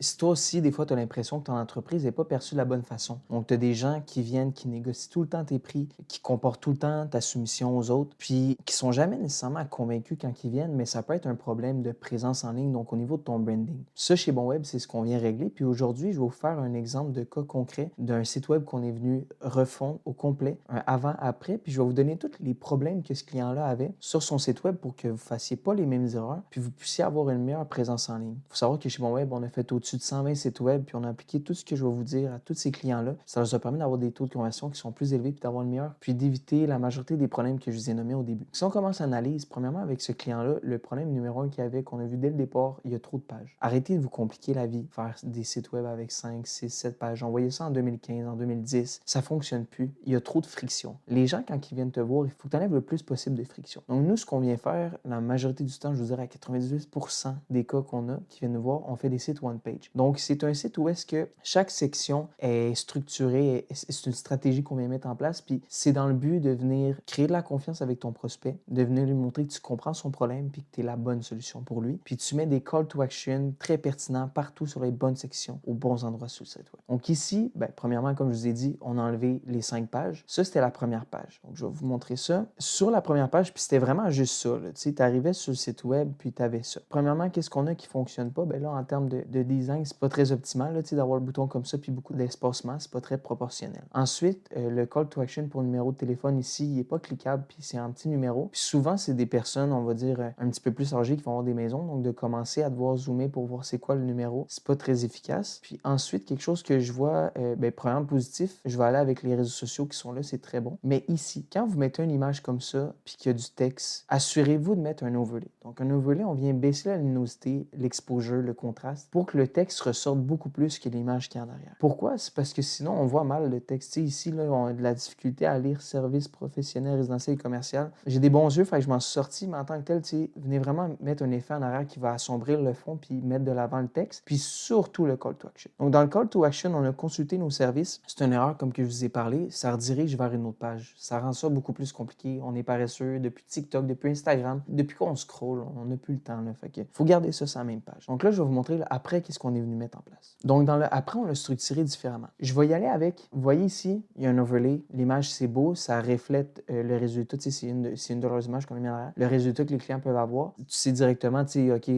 Si toi aussi, des fois, tu as l'impression que ton entreprise n'est pas perçue de la bonne façon, donc tu as des gens qui viennent, qui négocient tout le temps tes prix, qui comportent tout le temps ta soumission aux autres, puis qui sont jamais nécessairement convaincus quand ils viennent, mais ça peut être un problème de présence en ligne, donc au niveau de ton branding. Ça, chez BonWeb, c'est ce qu'on vient régler. Puis aujourd'hui, je vais vous faire un exemple de cas concret d'un site web qu'on est venu refondre au complet, un avant-après, puis je vais vous donner tous les problèmes que ce client-là avait sur son site web pour que vous ne fassiez pas les mêmes erreurs, puis vous puissiez avoir une meilleure présence en ligne. Il faut savoir que chez BonWeb, on a fait au-dessus de 120 sites web, puis on a appliqué tout ce que je vais vous dire à tous ces clients-là. Ça leur a permis d'avoir des taux de conversion qui sont plus élevés, puis d'avoir une meilleure, puis d'éviter la majorité des problèmes que je vous ai nommés au début. Si on commence l'analyse, premièrement, avec ce client-là, le problème numéro un qu'il y avait, qu'on a vu dès le départ, il y a trop de pages. Arrêtez de vous compliquer la vie, faire des sites web avec 5, 6, 7 pages. Envoyez ça en 2015, en 2010. Ça ne fonctionne plus. Il y a trop de friction. Les gens, quand ils viennent te voir, il faut que tu enlèves le plus possible de friction. Donc, nous, ce qu'on vient faire, la majorité du temps, je vous dirais à 98% des cas qu'on a qui viennent nous voir, on fait des sites one page. Donc, c'est un site où est-ce que chaque section est structurée, c'est une stratégie qu'on vient mettre en place, puis c'est dans le but de venir créer de la confiance avec ton prospect, de venir lui montrer que tu comprends son problème puis que tu es la bonne solution pour lui. Puis tu mets des call to action très pertinents partout sur les bonnes sections, aux bons endroits sur le site web. Donc ici, premièrement, comme je vous ai dit, on a enlevé les 5 pages. Ça, c'était la première page. Donc je vais vous montrer ça. Sur la première page, puis c'était vraiment juste ça. Tu sais, tu arrivais sur le site web, puis tu avais ça. Premièrement, qu'est-ce qu'on a qui ne fonctionne pas? Là, en termes de design, c'est pas très optimal là, d'avoir le bouton comme ça, puis beaucoup d'espacement, c'est pas très proportionnel. Ensuite, le call to action pour le numéro de téléphone ici, il n'est pas cliquable, puis c'est un petit numéro. Puis souvent, c'est des personnes, on va dire, un petit peu plus âgées qui vont avoir des maisons, donc de commencer à devoir zoomer pour voir c'est quoi le numéro, c'est pas très efficace. Puis ensuite, quelque chose que je vois, premièrement positif, je vais aller avec les réseaux sociaux qui sont là, c'est très bon. Mais ici, quand vous mettez une image comme ça, puis qu'il y a du texte, assurez-vous de mettre un overlay. Donc un overlay, on vient baisser la luminosité, l'exposure, le contraste, pour que le texte ressorte beaucoup plus que l'image qui est en arrière. Pourquoi? C'est parce que sinon, on voit mal le texte. Ici, là, on a de la difficulté à lire service professionnel, résidentiel et commercial. J'ai des bons yeux, fait que je m'en suis sorti, mais en tant que tel, venez vraiment mettre un effet en arrière qui va assombrir le fond puis mettre de l'avant le texte, puis surtout le call to action. Donc, dans le call to action, on a consulté nos services. C'est une erreur, comme que je vous ai parlé, ça redirige vers une autre page. Ça rend ça beaucoup plus compliqué. On est paresseux depuis TikTok, depuis Instagram, depuis qu'on scroll, on n'a plus le temps. Là, fait que faut garder ça sur la même page. Donc là, je vais vous montrer là, après qu'est-ce qu'on est venu mettre en place. Donc, dans le après, on l'a structuré différemment. Je vais y aller avec, vous voyez ici, il y a un overlay. L'image, c'est beau, ça reflète le résultat. Tu sais, c'est une de leurs images qu'on a mis en arrière. Le résultat que les clients peuvent avoir. Tu sais directement, tu sais, OK,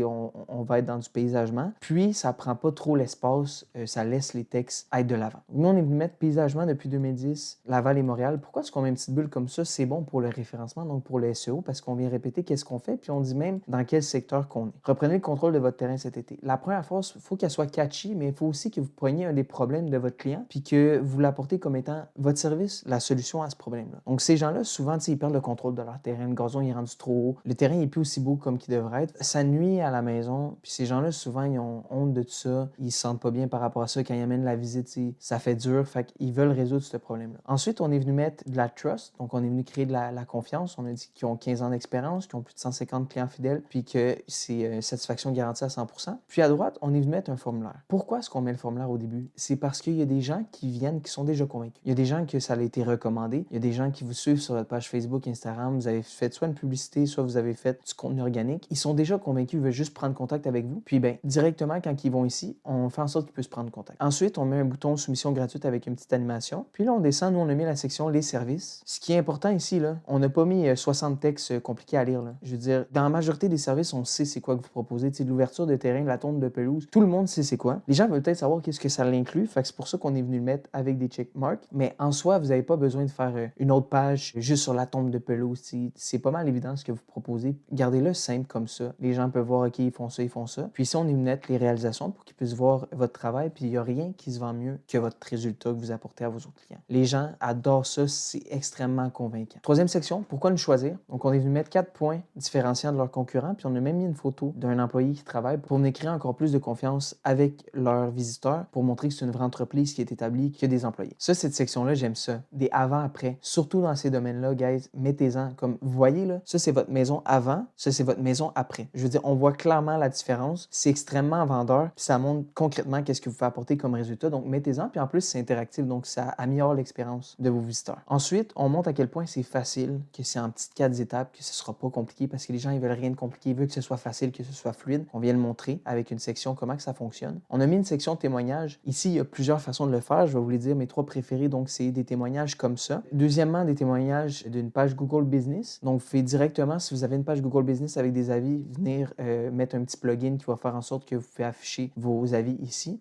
on va être dans du paysagement. Puis, ça prend pas trop l'espace, ça laisse les textes être de l'avant. Nous, on est venu mettre paysagement depuis 2010, Laval et Montréal. Pourquoi est-ce qu'on met une petite bulle comme ça? C'est bon pour le référencement, donc pour le SEO, parce qu'on vient répéter qu'est-ce qu'on fait, puis on dit même dans quel secteur qu'on est. Reprenez le contrôle de votre terrain cet été. La première phase, il faut qu'elle soit catchy, mais il faut aussi que vous preniez un des problèmes de votre client, puis que vous l'apportez comme étant votre service, la solution à ce problème-là. Donc, ces gens-là, souvent, ils perdent le contrôle de leur terrain. Le gazon il est rendu trop haut. Le terrain n'est plus aussi beau comme qu'il devrait être. Ça nuit à la maison. Puis ces gens-là, souvent, ils ont honte de tout ça. Ils se sentent pas bien par rapport à ça. Quand ils amènent la visite, ça fait dur. Fait qu'ils veulent résoudre ce problème-là. Ensuite, on est venu mettre de la trust. Donc, on est venu créer de la confiance. On a dit qu'ils ont 15 ans d'expérience, qu'ils ont plus de 150 clients fidèles, puis que c'est satisfaction garantie à 100%. Puis à droite, on est venu mettre un formulaire. Pourquoi est-ce qu'on met le formulaire au début? C'est parce qu'il y a des gens qui viennent, qui sont déjà convaincus. Il y a des gens que ça a été recommandé. Il y a des gens qui vous suivent sur votre page Facebook, Instagram. Vous avez fait soit une publicité, soit vous avez fait du contenu organique. Ils sont déjà convaincus, ils veulent juste prendre contact avec vous. Puis directement, quand ils vont ici, on fait en sorte qu'ils puissent prendre contact. Ensuite, on met un bouton soumission gratuite avec une petite animation. Puis là, on descend, nous, on a mis la section les services. Ce qui est important ici, là, on n'a pas mis 60 textes compliqués à lire. Là. Je veux dire, dans la majorité des services, on sait c'est quoi que vous proposez. Tu sais, de l'ouverture de terrain, de la tonte de pelouse, tout le monde sait c'est quoi. Les gens veulent peut-être savoir qu'est-ce que ça l'inclut. Fait que c'est pour ça qu'on est venu le mettre avec des checkmarks. Mais en soi, vous n'avez pas besoin de faire une autre page juste sur la tombe de pelouse. C'est pas mal évident ce que vous proposez. Gardez-le simple comme ça. Les gens peuvent voir, OK, ils font ça, ils font ça. Puis ici, on est venu mettre les réalisations pour qu'ils puissent voir votre travail. Puis il n'y a rien qui se vend mieux que votre résultat que vous apportez à vos autres clients. Les gens adorent ça. C'est extrêmement convaincant. Troisième section, pourquoi nous choisir? Donc, on est venu mettre 4 points différenciants de leurs concurrents. Puis on a même mis une photo d'un employé qui travaille pour venir créer encore plus de confiance avec leurs visiteurs pour montrer que c'est une vraie entreprise qui est établie, qui a des employés. Ça, cette section-là, j'aime ça. Des avant-après. Surtout dans ces domaines-là, guys, mettez-en. Comme vous voyez, là, ça, c'est votre maison avant, ça, c'est votre maison après. Je veux dire, on voit clairement la différence. C'est extrêmement vendeur, puis ça montre concrètement qu'est-ce que vous pouvez apporter comme résultat. Donc, mettez-en. Puis en plus, c'est interactif, donc ça améliore l'expérience de vos visiteurs. Ensuite, on montre à quel point c'est facile, que c'est en petites 4 étapes, que ce ne sera pas compliqué parce que les gens, ils veulent rien de compliqué. Ils veulent que ce soit facile, que ce soit fluide. On vient le montrer avec une section comment que ça fonctionne. On a mis une section témoignages. Ici, il y a plusieurs façons de le faire. Je vais vous les dire, mes 3 préférés. Donc, c'est des témoignages comme ça. Deuxièmement, des témoignages d'une page Google Business. Donc, vous pouvez directement, si vous avez une page Google Business avec des avis, venir mettre un petit plugin qui va faire en sorte que vous pouvez afficher vos avis ici.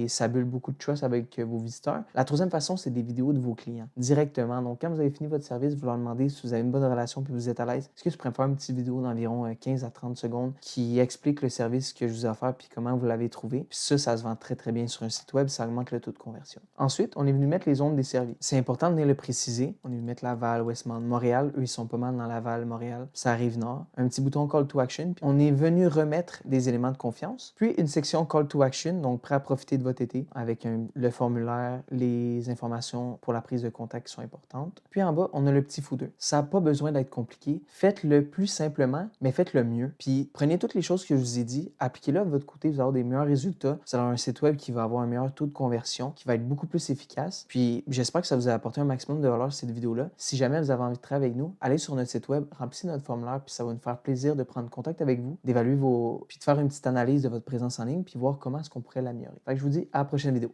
Ça build beaucoup de trust avec vos visiteurs. La troisième façon, c'est des vidéos de vos clients directement. Donc, quand vous avez fini votre service, vous leur demandez si vous avez une bonne relation puis vous êtes à l'aise. Est-ce que je pourrais faire une petite vidéo d'environ 15 à 30 secondes qui explique le service que je vous ai offert puis comment vous l'avez trouvé? Puis ça se vend très, très bien sur un site web. Ça augmente le taux de conversion. Ensuite, on est venu mettre les zones desservies. C'est important de venir le préciser. On est venu mettre Laval, Westmount, Montréal. Eux, ils sont pas mal dans Laval, Montréal. Ça arrive nord. Un petit bouton Call to Action. Puis on est venu remettre des éléments de confiance. Puis une section Call to Action, donc prêt à profiter de votre été avec le formulaire, les informations pour la prise de contact qui sont importantes. Puis en bas, on a le petit footer. Ça n'a pas besoin d'être compliqué. Faites-le plus simplement, mais faites-le mieux. Puis prenez toutes les choses que je vous ai dit, appliquez-le de votre côté, vous allez avoir des meilleurs résultats. Vous allez avoir un site web qui va avoir un meilleur taux de conversion, qui va être beaucoup plus efficace. Puis j'espère que ça vous a apporté un maximum de valeur cette vidéo-là. Si jamais vous avez envie de travailler avec nous, allez sur notre site web, remplissez notre formulaire, puis ça va nous faire plaisir de prendre contact avec vous, d'évaluer puis de faire une petite analyse de votre présence en ligne, puis voir comment est-ce qu'on pourrait l'améliorer. Fait que je vous dis à la prochaine vidéo.